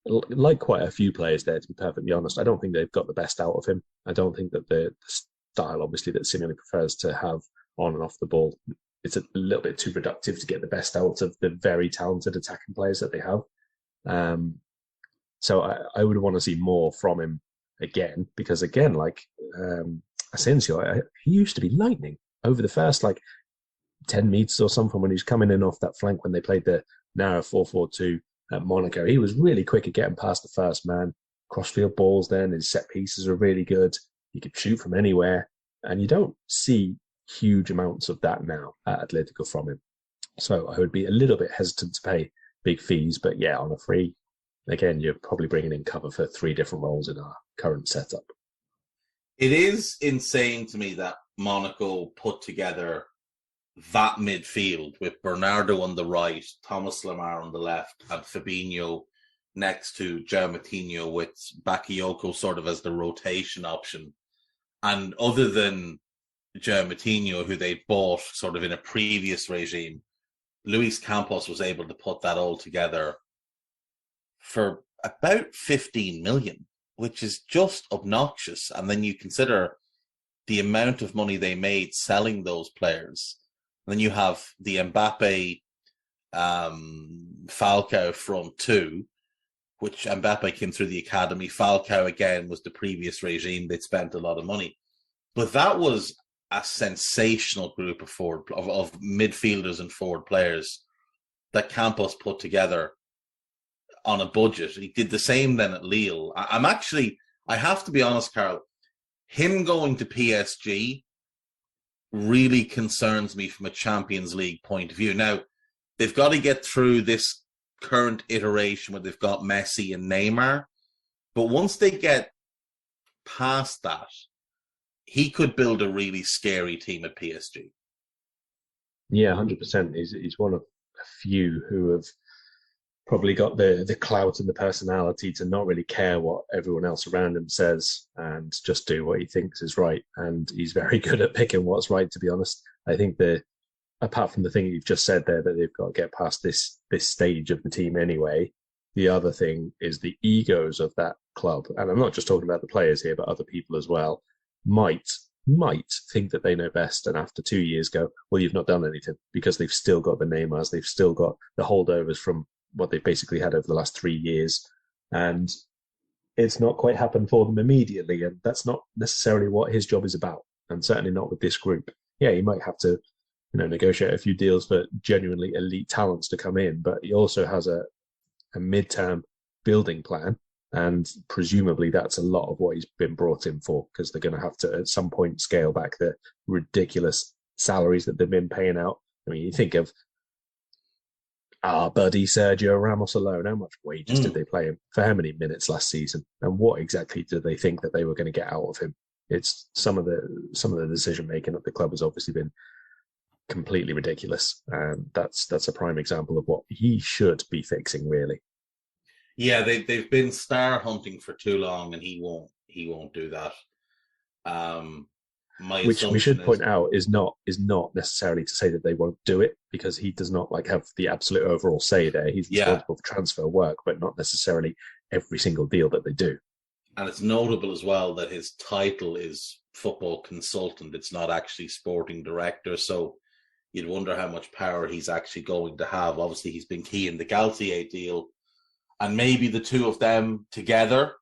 C: like quite a few players there, to be perfectly honest, I don't think they've got the best out of him. I don't think that the style, obviously, that Simeone prefers to have on and off the ball, it's a little bit too productive to get the best out of the very talented attacking players that they have. So I would want to see more from him again, because again, like Asensio, he used to be lightning over the first 10 meters or something when he was coming in off that flank when they played the narrow 4-4-2 at Monaco. He was really quick at getting past the first man, crossfield balls then, his set pieces are really good. He could shoot from anywhere, and you don't see huge amounts of that now at Atletico from him. So I would be a little bit hesitant to pay big fees, but yeah, on a free, again, you're probably bringing in cover for 3 different roles in our current setup.
B: It is insane to me that Monaco put together that midfield with Bernardo on the right, Thomas Lemar on the left, and Fabinho next to João Moutinho, with Bakayoko sort of as the rotation option. And other than João Moutinho, who they bought sort of in a previous regime, Luis Campos was able to put that all together for about 15 million which is just obnoxious. And then you consider the amount of money they made selling those players. And then you have the Mbappe Falcao front two, which Mbappe came through the academy. Falcao, again, was the previous regime. They'd spent a lot of money. But that was a sensational group of midfielders and forward players that Campos put together on a budget. He did the same then at Lille. I have to be honest, Karl, him going to PSG really concerns me from a Champions League point of view. Now, they've got to get through this current iteration where they've got Messi and Neymar. But once they get past that, he could build a really scary team at PSG.
C: Yeah, 100%. He's one of a few who have probably got the clout and the personality to not really care what everyone else around him says and just do what he thinks is right. And he's very good at picking what's right, to be honest. I think apart from the thing you've just said there, that they've got to get past this stage of the team anyway, the other thing is the egos of that club. And I'm not just talking about the players here, but other people as well, might think that they know best, and after 2 years go, well, you've not done anything, because they've still got the Neymars, they've still got the holdovers from what they've basically had over the last 3 years, and it's not quite happened for them immediately, and that's not necessarily what his job is about, and certainly not with this group. Yeah, he might have to, negotiate a few deals for genuinely elite talents to come in, but he also has a mid-term building plan. And presumably that's a lot of what he's been brought in for, because they're going to have to at some point scale back the ridiculous salaries that they've been paying out. I mean, you think of our buddy Sergio Ramos alone. How much wages did they pay him for how many minutes last season? And what exactly did they think that they were going to get out of him? It's some of the decision making at the club has obviously been completely ridiculous. And that's a prime example of what he should be fixing, really.
B: Yeah, they've been star hunting for too long, and he won't do that.
C: Which we should point out is not necessarily to say that they won't do it, because he does not have the absolute overall say there. He's responsible for transfer work, but not necessarily every single deal that they do.
B: And it's notable as well that his title is football consultant. It's not actually sporting director. So you'd wonder how much power he's actually going to have. Obviously, he's been key in the Galtier deal. And maybe the two of them together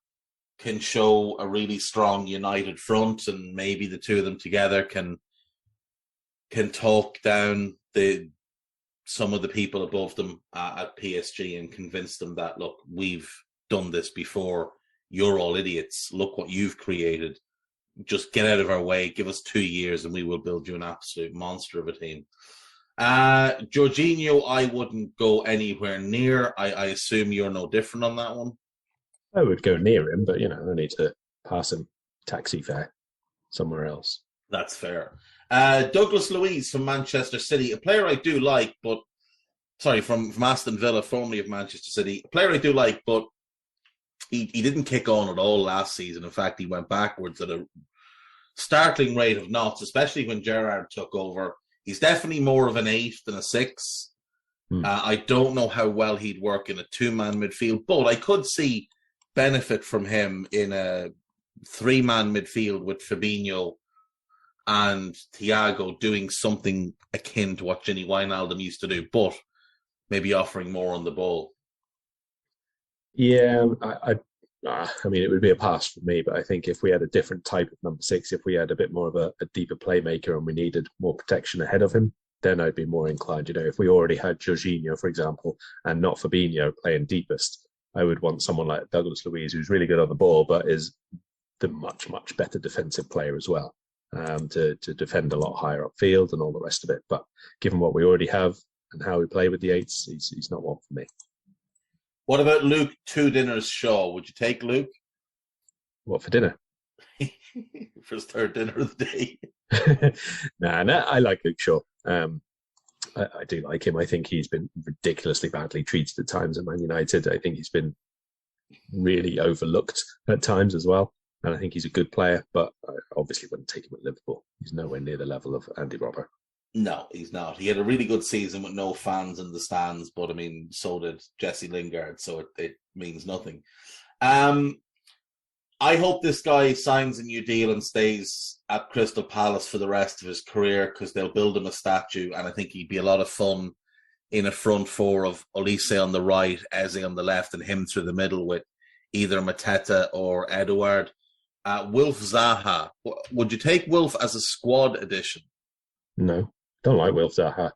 B: can show a really strong united front, and maybe the two of them together can talk down some of the people above them at PSG and convince them that, look, we've done this before. You're all idiots. Look what you've created. Just get out of our way. Give us 2 years and we will build you an absolute monster of a team. Jorginho, I wouldn't go anywhere near. I assume you're no different on that one.
C: I would go near him, but I need to pass him taxi fare somewhere else.
B: That's fair. Douglas Luiz from Manchester City, a player I do like, but from Aston Villa, formerly of Manchester City, a player I do like, but he didn't kick on at all last season. In fact, he went backwards at a startling rate of knots, especially when Gerrard took over. He's definitely more of an 8 than a 6. I don't know how well he'd work in a 2-man midfield, but I could see benefit from him in a 3-man midfield with Fabinho and Thiago doing something akin to what Gini Wijnaldum used to do, but maybe offering more on the ball.
C: Yeah, I mean, it would be a pass for me, but I think if we had a different type of number 6, if we had a bit more of a deeper playmaker and we needed more protection ahead of him, then I'd be more inclined. If we already had Jorginho, for example, and not Fabinho playing deepest, I would want someone like Douglas Luiz, who's really good on the ball, but is the much, much better defensive player as well, to defend a lot higher upfield and all the rest of it. But given what we already have and how we play with the 8s, he's not one for me.
B: What about Luke 2 Dinners Shaw? Would you take Luke?
C: What, for dinner?
B: For his third dinner of the day.
C: Nah, I like Luke Shaw. I do like him. I think he's been ridiculously badly treated at times at Man United. I think he's been really overlooked at times as well. And I think he's a good player, but I obviously wouldn't take him at Liverpool. He's nowhere near the level of Andy Robber.
B: No, he's not. He had a really good season with no fans in the stands, but I mean, so did Jesse Lingard, so it means nothing. I hope this guy signs a new deal and stays at Crystal Palace for the rest of his career because they'll build him a statue, and I think he'd be a lot of fun in a front four of Olise on the right, Eze on the left, and him through the middle with either Mateta or Edouard. Wilf Zaha. Would you take Wilf as a squad addition?
C: No, don't like Wilf Zaha.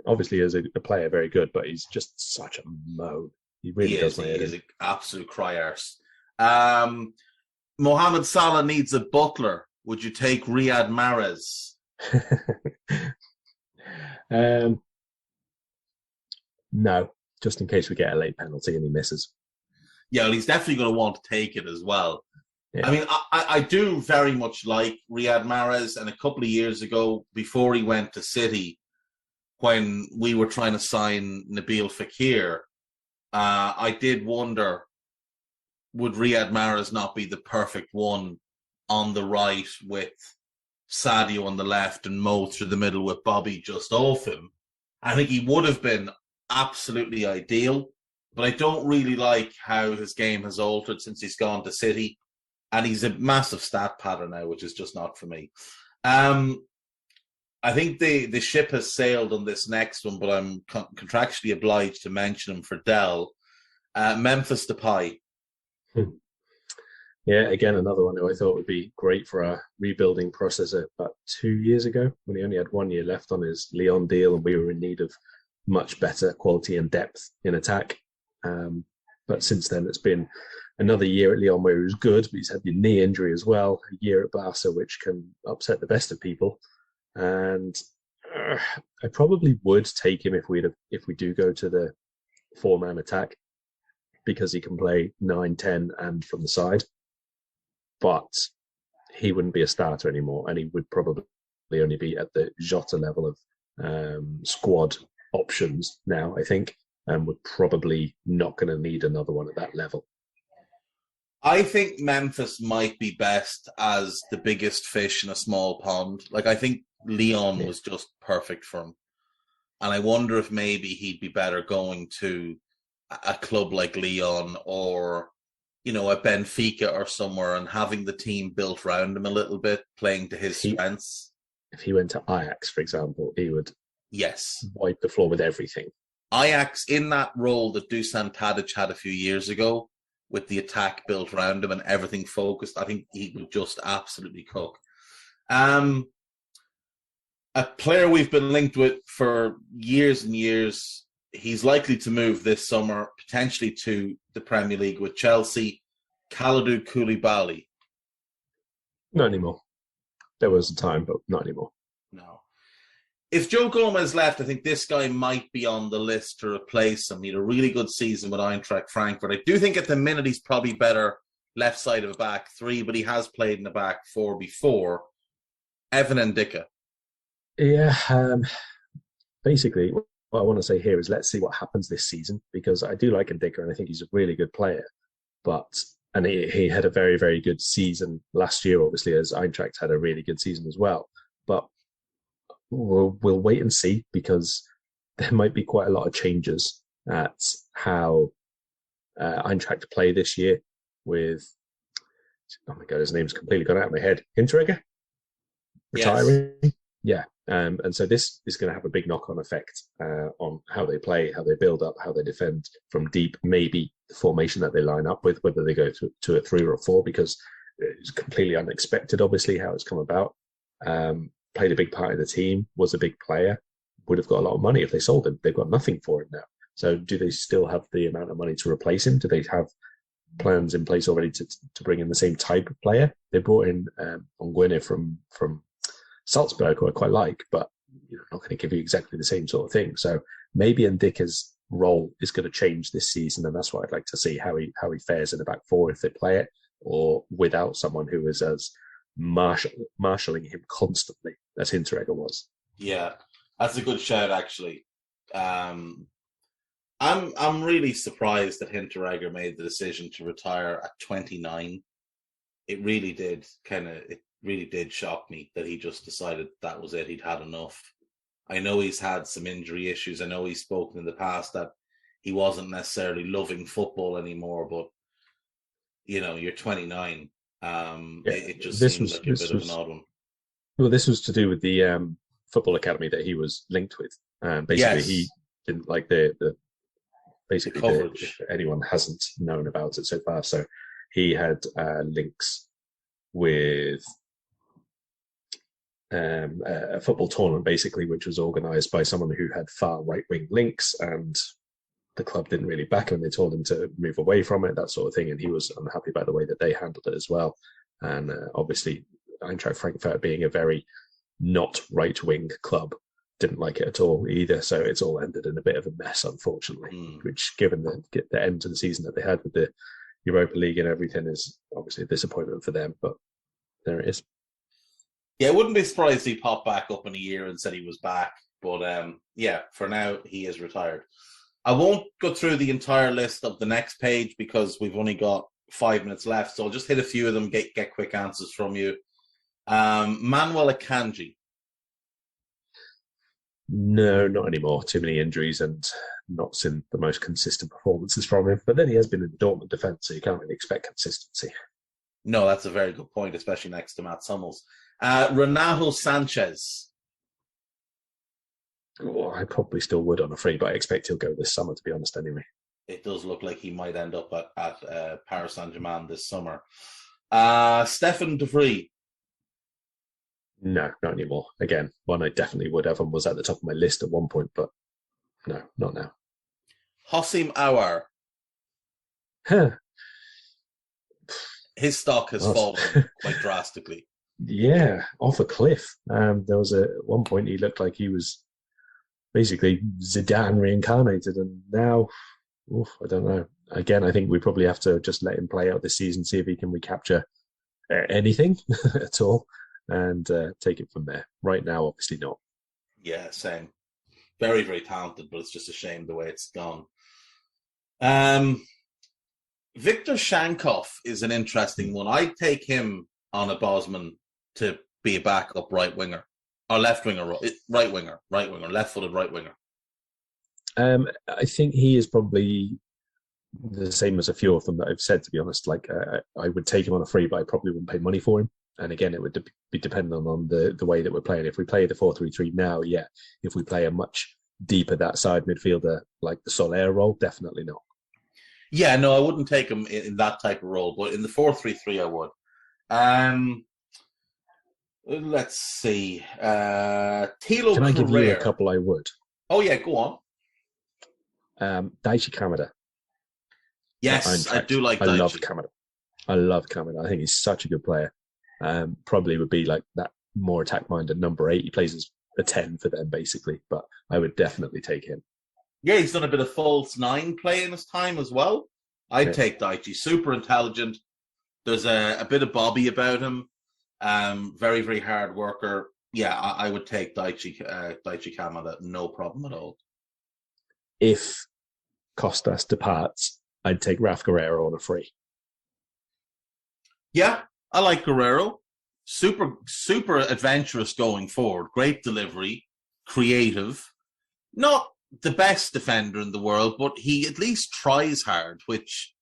C: Obviously, as a player, very good, but he's just such a moan. He really does my head in.
B: He is an absolute cry arse. Mohamed Salah needs a butler. Would you take Riyad Mahrez?
C: No, just in case we get a late penalty and he misses.
B: Yeah, well, he's definitely going to want to take it as well.
C: Yeah.
B: I mean, I do very much like Riyad Mahrez, and a couple of years ago, before he went to City, when we were trying to sign Nabil Fekir, I did wonder, would Riyad Mahrez not be the perfect one on the right with Sadio on the left and Mo through the middle with Bobby just off him? I think he would have been absolutely ideal, but I don't really like how his game has altered since he's gone to City, and he's a massive stat pattern now, which is just not for me. I think the ship has sailed on this next one, but I'm contractually obliged to mention him for Dell. Memphis Depay.
C: Yeah, again, another one who I thought would be great for our rebuilding process about 2 years ago when he only had 1 year left on his Lyon deal and we were in need of much better quality and depth in attack. But since then, it's been another year at Lyon where he was good, but he's had the knee injury as well, a year at Barca, which can upset the best of people. And I probably would take him if we do go to the 4-man attack, because he can play 9, 10 and from the side. But he wouldn't be a starter anymore, and he would probably only be at the Jota level of squad options now, I think, and we're probably not going to need another one at that level.
B: I think Memphis might be best as the biggest fish in a small pond. Like, I think Lyon was just perfect for him. And I wonder if maybe he'd be better going to a club like Lyon or, you know, a Benfica or somewhere and having the team built around him a little bit, playing to his strengths.
C: If he went to Ajax, for example, he would wipe the floor with everything.
B: Ajax, in that role that Dusan Tadic had a few years ago, with the attack built around him and everything focused, I think he would just absolutely cook. A player we've been linked with for years and years, he's likely to move this summer, potentially to the Premier League with Chelsea, Kalidou Koulibaly.
C: Not anymore. There was a time, but not anymore.
B: No. If Joe Gomez left, I think this guy might be on the list to replace him. He had a really good season with Eintracht Frankfurt. I do think at the minute he's probably better left side of a back three, but he has played in the back four before. Evan Ndicka.
C: Yeah, basically, what I want to say here is let's see what happens this season, because I do like Ndicka and I think he's a really good player. And he had a very, very good season last year, obviously, as Eintracht had a really good season as well. But we'll wait and see, because there might be quite a lot of changes at how Eintracht play this year with, oh my God, his name's completely gone out of my head. Hinteregger? Retiring? Yes. Yeah. And so this is going to have a big knock-on effect on how they play, how they build up, how they defend from deep, maybe the formation that they line up with, whether they go to a 3 or a 4, because it's completely unexpected, obviously, how it's come about. Played a big part in the team, was a big player, would have got a lot of money if they sold him. They've got nothing for him now. So do they still have the amount of money to replace him? Do they have plans in place already to bring in the same type of player? They brought in Onguene from Salzburg, who I quite like, but not going to give you exactly the same sort of thing. So maybe Ndicka's role is going to change this season, and that's what I'd like to see, how he fares in the back four if they play it, or without someone who is as marshalling him constantly as Hinteregger was.
B: Yeah, that's a good shout, actually. I'm really surprised that Hinteregger made the decision to retire at 29. It really did shock me that he just decided that was it. He'd had enough. I know he's had some injury issues. I know he's spoken in the past that he wasn't necessarily loving football anymore, but you're 29. It just seemed like a bit of an odd one.
C: Well, this was to do with the football academy that he was linked with. Basically, he
B: Yes,
C: didn't like
B: the
C: basically
B: coverage.
C: if anyone hasn't known about it so far. So he had links with a football tournament, basically, which was organised by someone who had far right wing links, and the club didn't really back him. They told him to move away from it, that sort of thing, and he was unhappy by the way that they handled it as well. And obviously, Eintracht Frankfurt being a very not right wing club didn't like it at all either. So it's all ended in a bit of a mess, unfortunately. Which, given the end to the season that they had with the Europa League and everything, is obviously a disappointment for them. But there it is.
B: Yeah, I wouldn't be surprised if he popped back up in a year and said he was back. But yeah, for now, he is retired. I won't go through the entire list of the next page because we've only got 5 minutes left. So I'll just hit a few of them, get quick answers from you. Manuel Akanji.
C: No, not anymore. Too many injuries and not seen the most consistent performances from him. But then he has been in the Dortmund defence, so you can't really expect consistency.
B: No, that's a very good point, especially next to Matt Summels. Renato Sanchez.
C: Oh, I probably still would on a free, but I expect he'll go this summer, to be honest, anyway.
B: It does look like he might end up at Paris Saint-Germain this summer. Stefan de Vrij.
C: No, not anymore. Again, one I definitely would have and was at the top of my list at one point, but no, not now.
B: Hossein Aouar.
C: Huh.
B: His stock has fallen quite drastically.
C: Yeah, off a cliff. There was at one point he looked like he was basically Zidane reincarnated, and now, I don't know. Again, I think we probably have to just let him play out this season, see if he can recapture anything at all, and take it from there. Right now, obviously not.
B: Yeah, same. Very, very talented, but it's just a shame the way it's gone. Viktor Shankov is an interesting one. I'd take him on a Bosman to be a backup right winger. Or left winger, right winger, left-footed right winger.
C: I think he is probably the same as a few of them that I've said, to be honest. Like, I would take him on a free, but I probably wouldn't pay money for him. And again, it would be dependent on the way that we're playing. If we play the 4-3-3 now, yeah. If we play a much deeper that side midfielder, like the Soler role, definitely not.
B: Yeah, no, I wouldn't take him in that type of role, but in the 4-3-3, I would. Let's see. Thilo
C: Can I give you a
B: Carrere.
C: couple I would?
B: Oh, yeah, go on.
C: Daichi Kamada.
B: Yes, I do like
C: I
B: Daichi.
C: love Kamada. I think he's such a good player. Probably would be like that more attack-minded number 8. He plays as a 10 for them, basically, but I would definitely take him.
B: Yeah, he's done a bit of false 9 play in his time as well. I'd take Daichi. Super intelligent. There's a bit of Bobby about him. Very, very hard worker. Yeah, I would take Daichi Kamada, no problem at all.
C: If Costas departs, I'd take Raf Guerrero on a free.
B: Yeah, I like Guerrero. Super, super adventurous going forward. Great delivery. Creative. Not the best defender in the world, but he at least tries hard, which,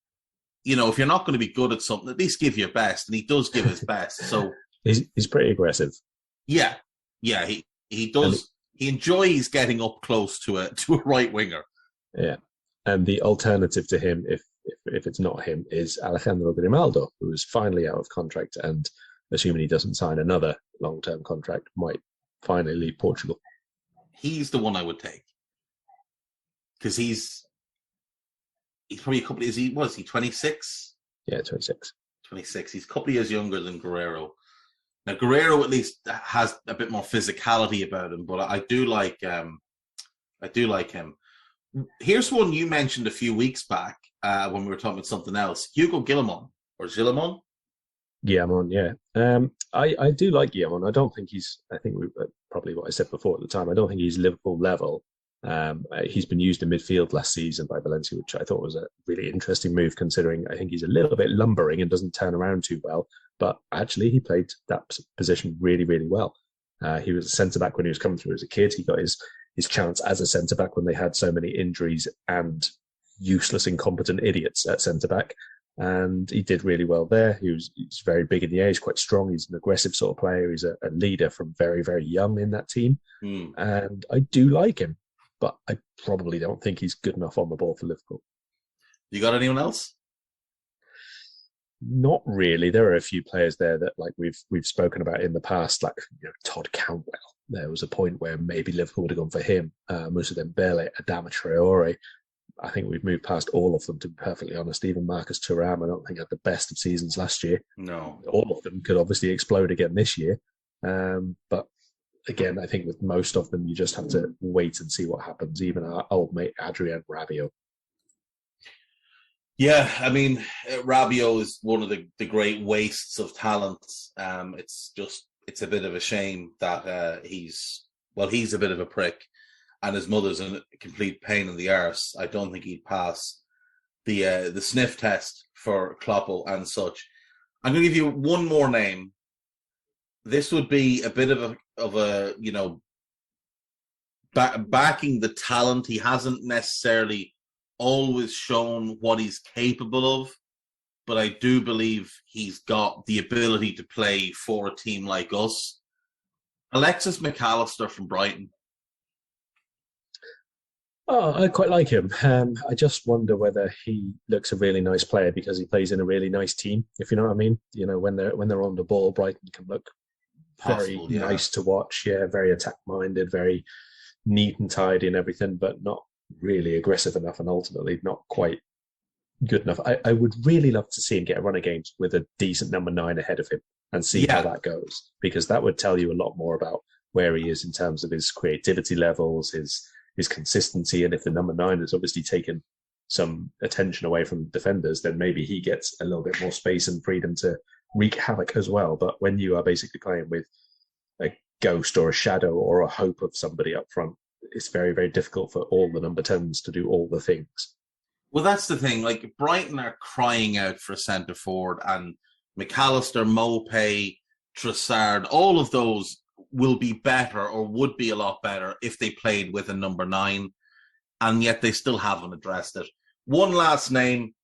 B: you know, if you're not going to be good at something, at least give your best. And he does give his best. So
C: he's pretty aggressive.
B: Yeah. He does. He enjoys getting up close to a right winger.
C: Yeah. And the alternative to him, if it's not him, is Alejandro Grimaldo, who is finally out of contract and, assuming he doesn't sign another long-term contract, might finally leave Portugal.
B: He's the one I would take. Because he's probably a couple of years, was he 26?
C: Yeah, 26.
B: 26. He's a couple of years younger than Guerrero. Now, Guerrero at least has a bit more physicality about him, but I do like him. Here's one you mentioned a few weeks back when we were talking about something else. Hugo Guillamon, or Gillamon?
C: Guillamon, yeah. I do like Guillamon. I think probably what I said before at the time, I don't think he's Liverpool level. He's been used in midfield last season by Valencia, which I thought was a really interesting move, considering I think he's a little bit lumbering and doesn't turn around too well. But actually, he played that position really, really well. He was a centre-back when he was coming through as a kid. He got his chance as a centre-back when they had so many injuries and useless, incompetent idiots at centre-back. and he did really well there. He's very big in the air. He's quite strong. He's an aggressive sort of player. He's a leader from very, very young in that team. And I do like him, but I probably don't think he's good enough on the ball for Liverpool.
B: You got anyone else?
C: Not really. There are a few players there that like we've spoken about in the past, like Todd Cantwell. There was a point where maybe Liverpool would have gone for him. Moussa Dembele, Adama Traore. I think we've moved past all of them, to be perfectly honest. Even Marcus Thuram, I don't think had the best of seasons last year.
B: No.
C: All of them could obviously explode again this year. But again, I think with most of them, you just have to wait and see what happens. Even our old mate, Adrien Rabiot.
B: Yeah, I mean, Rabiot is one of the great wastes of talent. It's a bit of a shame that he's a bit of a prick. And his mother's a complete pain in the arse. I don't think he'd pass the sniff test for Kloppo and such. I'm going to give you one more name. This would be a bit of a backing the talent. He hasn't necessarily always shown what he's capable of, but I do believe he's got the ability to play for a team like us. Alexis McAllister from Brighton.
C: Oh, I quite like him. I just wonder whether he looks a really nice player because he plays in a really nice team, if you know what I mean. When they're on the ball, Brighton can look very nice to watch. Yeah, very attack-minded, very neat and tidy and everything, but not really aggressive enough and ultimately not quite good enough. I would really love to see him get a run of games with a decent number 9 ahead of him and see how that goes, because that would tell you a lot more about where he is in terms of his creativity levels, his consistency, and if the number 9 has obviously taken some attention away from defenders, then maybe he gets a little bit more space and freedom to wreak havoc as well. But when you are basically playing with a ghost or a shadow or a hope of somebody up front, it's very, very difficult for all the number 10s to do all the things.
B: Well, that's the thing. Like, Brighton are crying out for a centre forward, and McAllister, Mopé, Trossard, all of those will be better or would be a lot better if they played with a number 9, and yet they still haven't addressed it. One last name,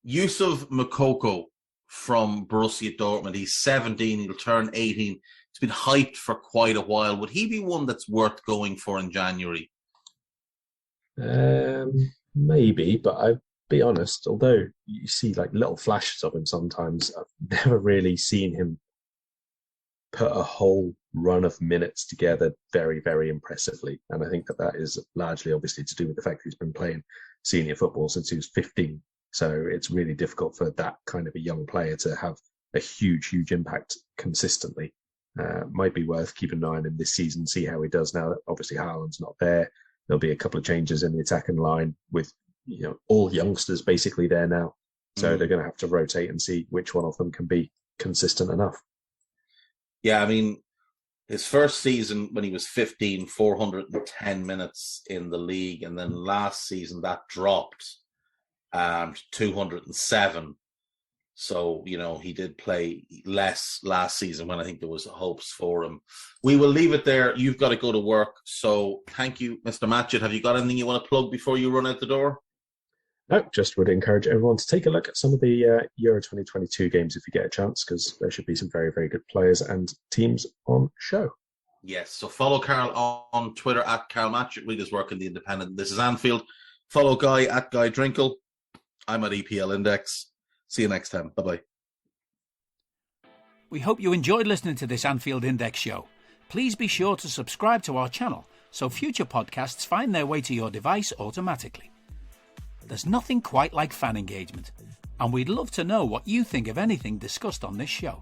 B: Yusuf Moukoko from Borussia Dortmund. He's 17, he'll turn 18. It's been hyped for quite a while. Would he be one that's worth going for in January?
C: Maybe, but I'll be honest, although you see like little flashes of him sometimes, I've never really seen him put a whole run of minutes together very, very impressively. And I think that is largely obviously to do with the fact that he's been playing senior football since he was 15. So it's really difficult for that kind of a young player to have a huge, huge impact consistently. Might be worth keeping an eye on him this season, see how he does now that obviously Haaland's not there. There'll be a couple of changes in the attacking line with all youngsters basically there now. So they're going to have to rotate and see which one of them can be consistent enough.
B: Yeah, I mean, his first season when he was 15, 410 minutes in the league. And then last season that dropped to 207. So, he did play less last season when I think there was hopes for him. We will leave it there. You've got to go to work. So thank you, Mr. Matchett. Have you got anything you want to plug before you run out the door?
C: No, just would encourage everyone to take a look at some of the Euro 2022 games if you get a chance, because there should be some very, very good players and teams on show.
B: Yes, so follow Karl on Twitter at Karl Matchett. Read his work in The Independent. This is Anfield. Follow Guy at Guy Drinkle. I'm at EPL Index. See you next time. Bye-bye.
A: We hope you enjoyed listening to this Anfield Index show. Please be sure to subscribe to our channel so future podcasts find their way to your device automatically. There's nothing quite like fan engagement, and we'd love to know what you think of anything discussed on this show.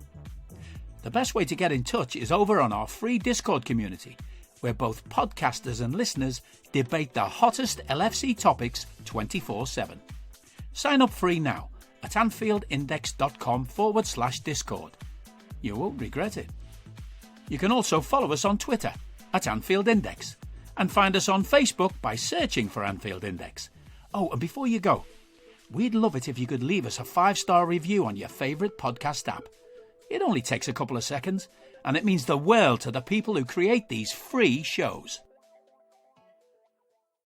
A: The best way to get in touch is over on our free Discord community, where both podcasters and listeners debate the hottest LFC topics 24/7. Sign up free now at AnfieldIndex.com/Discord. You won't regret it. You can also follow us on Twitter at Anfield Index and find us on Facebook by searching for Anfield Index. Oh, and before you go, we'd love it if you could leave us a 5-star review on your favourite podcast app. It only takes a couple of seconds, and it means the world to the people who create these free shows.